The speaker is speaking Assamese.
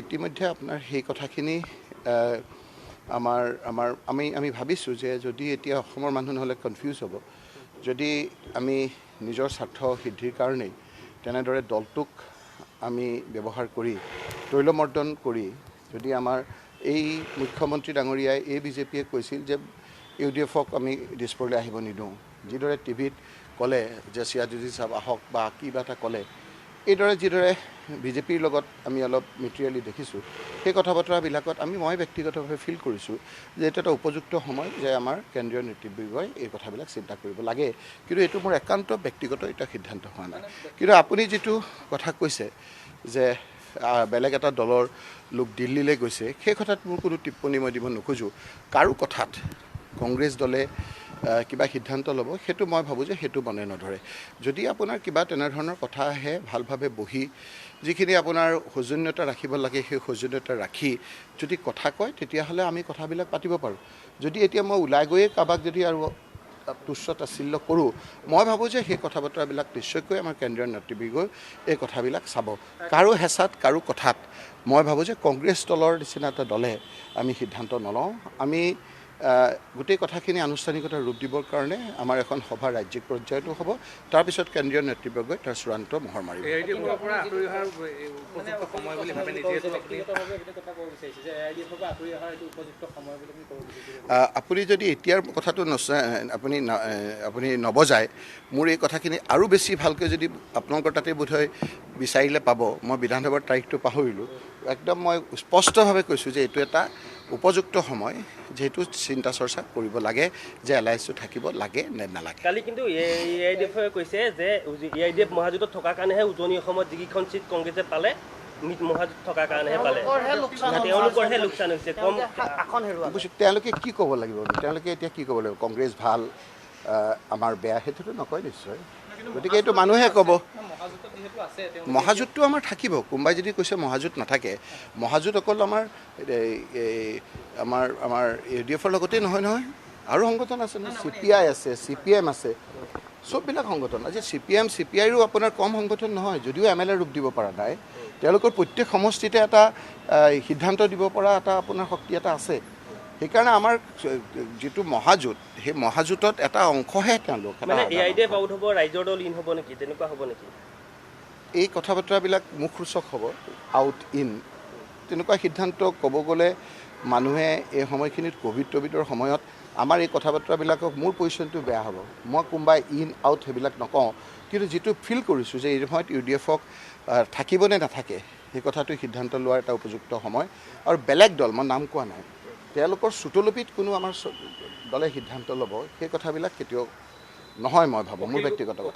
ইতিমধ্যে আপোনাৰ সেই কথাখিনি আমি ভাবিছোঁ যে যদি এতিয়া অসমৰ মানুহ নহ'লে কনফিউজ হ'ব, যদি আমি নিজৰ স্বাৰ্থ সিদ্ধিৰ কাৰণেই তেনেদৰে দলটোক আমি ব্যৱহাৰ কৰি তৈলমৰ্দন কৰি যদি আমাৰ এই মুখ্যমন্ত্ৰী ডাঙৰীয়াই এই বিজেপিয়ে কৈছিল যে UDFক আমি দিছপুৰলৈ আহিব নিদিওঁ, যিদৰে টিভিত ক'লে যে চিয়াজুজি চাব আহক বা কিবা এটা ক'লে, এইদৰে যিদৰে বিজেপিৰ লগত আমি অলপ মেটেৰিয়েলি দেখিছোঁ, সেই কথা বতৰাবিলাকত মই ব্যক্তিগতভাৱে ফিল কৰিছোঁ যে এইটো এটা উপযুক্ত সময় যে আমাৰ কেন্দ্ৰীয় নেতৃবৃন্দই এই কথাবিলাক চিন্তা কৰিব লাগে। কিন্তু এইটো মোৰ একান্ত ব্যক্তিগত এটা সিদ্ধান্ত হোৱা নাই। কিন্তু আপুনি যিটো কথা কৈছে যে বেলেগ এটা দলৰ লোক দিল্লীলৈ গৈছে, সেই কথাত মোৰ কোনো টিপ্পনী মই দিব নোখোজোঁ। কাৰো কথাত কংগ্ৰেছ দলে কিবা সিদ্ধান্ত ল'ব, সেইটো মই ভাবোঁ যে সেইটো মনে নধৰে। যদি আপোনাৰ কিবা তেনেধৰণৰ কথা আহে, ভালভাৱে বহি যিখিনি আপোনাৰ সৌজন্যতা ৰাখিব লাগে সেই সৌজন্যতা ৰাখি যদি কথা কয়, তেতিয়াহ'লে আমি কথাবিলাক পাতিব পাৰোঁ। যদি এতিয়া মই ওলাই গৈয়ে কাৰোবাক যদি আৰু তুচ্ছ তাচ্ছিল্য কৰোঁ, মই ভাবোঁ যে সেই কথা বতৰাবিলাক নিশ্চয়কৈ আমাৰ কেন্দ্ৰীয় নেতৃবৃন্দই এই কথাবিলাক চাব। কাৰো হেঁচাত কাৰো কথাত মই ভাবোঁ যে কংগ্ৰেছ দলৰ নিচিনা এটা দলে আমি সিদ্ধান্ত নলওঁ। আমি গোটেই কথাখিনি আনুষ্ঠানিকতা ৰূপ দিবৰ কাৰণে আমাৰ এখন সভা ৰাজ্যিক পৰ্যায়তো হ'ব, তাৰপিছত কেন্দ্ৰীয় নেতৃবৃন্দই তাৰ চূড়ান্ত মোহৰ মাৰিব। আপুনি যদি এতিয়াৰ কথাটো আপুনি নবজায়, মোৰ এই কথাখিনি আৰু বেছি ভালকৈ যদি আপোনালোকৰ তাতে বোধহয় বিচাৰিলে পাব, মই বিধানসভাৰ তাৰিখটো পাহৰিলোঁ, একদম মই স্পষ্টভাৱে কৈছোঁ যে এইটো এটা উপযুক্ত সময়, যিহেতু চিন্তা চৰ্চা কৰিব লাগে যে এলায়েন্সটো থাকিব লাগে নে নালাগে। কালি কিন্তু AIDFে কৈছে যে AIDF মহাজোঁটত থকাৰ কাৰণেহে উজনি অসমত যিকেইখন চিট কংগ্ৰেছে পালে, মহাজোঁট থকাৰ কাৰণেহে পালে, তেওঁলোকৰহে লোকচান হৈছে, কম আসন হেৰুৱা। তেওঁলোকে কি ক'ব লাগিব? তেওঁলোকে এতিয়া কি ক'ব লাগিব? কংগ্ৰেছ ভাল, আমাৰ বেয়া, সেইটোতো নকয় নিশ্চয়। গতিকে এইটো মানুহে ক'ব। মহাজোঁটটো আমাৰ থাকিব। কোনোবাই যদি কৈছে মহাজোঁট নাথাকে, মহাজোঁট অকল আমাৰ UDFৰ লগতেই নহয়, আৰু সংগঠন আছে নহয়, CPI আছে, CPM আছে, চববিলাক সংগঠন। আজি CPM CPIৰো আপোনাৰ কম সংগঠন নহয়, যদিও MLA ৰূপ দিব পৰা নাই, তেওঁলোকৰ প্ৰত্যেক সমষ্টিতে এটা সিদ্ধান্ত দিব পৰা এটা আপোনাৰ শক্তি এটা আছে। সেইকাৰণে আমাৰ যিটো মহাজোঁট, সেই মহাজোঁটত এটা অংশহে তেওঁলোক। AIDF আউট হ'ব, ৰাইজৰ দল ইন হ'ব নেকি, তেনেকুৱা হ'ব নেকি? এই কথা বতৰাবিলাক মুখৰোচক হ'ব, আউট ইন তেনেকুৱা সিদ্ধান্ত ক'ব গ'লে মানুহে এই সময়খিনিত ক'ভিডৰ সময়ত আমাৰ এই কথা বতৰাবিলাকক মোৰ পজিশ্যনটো বেয়া হ'ব। মই কোনোবাই ইন আউট সেইবিলাক নকওঁ, কিন্তু যিটো ফিল কৰিছোঁ যে এই সময়ত UDFক থাকিব নে নাথাকে, সেই কথাটো সিদ্ধান্ত লোৱাৰ এটা উপযুক্ত সময়। আৰু বেলেগ দল, মই নাম কোৱা নাই, তেওঁলোকৰ চুটলপিত কোনো আমাৰ দলে সিদ্ধান্ত ল'ব, সেই কথাবিলাক কেতিয়াও নহয়, মই ভাবোঁ, মোৰ ব্যক্তিগত কথা।